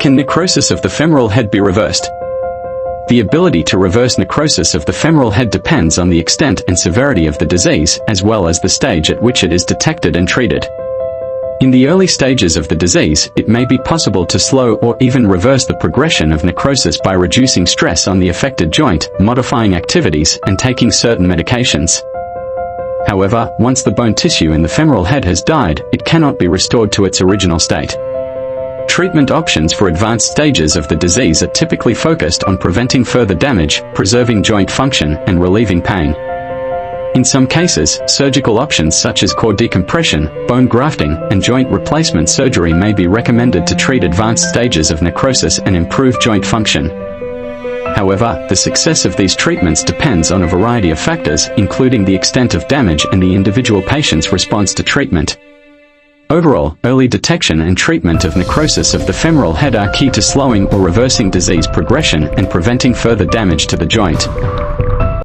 Can necrosis of the femoral head be reversed? The ability to reverse necrosis of the femoral head depends on the extent and severity of the disease, as well as the stage at which it is detected and treated. In the early stages of the disease, it may be possible to slow or even reverse the progression of necrosis by reducing stress on the affected joint, modifying activities, and taking certain medications. However, once the bone tissue in the femoral head has died, it cannot be restored to its original state. Treatment options for advanced stages of the disease are typically focused on preventing further damage, preserving joint function, and relieving pain. In some cases, surgical options such as core decompression, bone grafting, and joint replacement surgery may be recommended to treat advanced stages of necrosis and improve joint function. However, the success of these treatments depends on a variety of factors, including the extent of damage and the individual patient's response to treatment. Overall, early detection and treatment of necrosis of the femoral head are key to slowing or reversing disease progression and preventing further damage to the joint.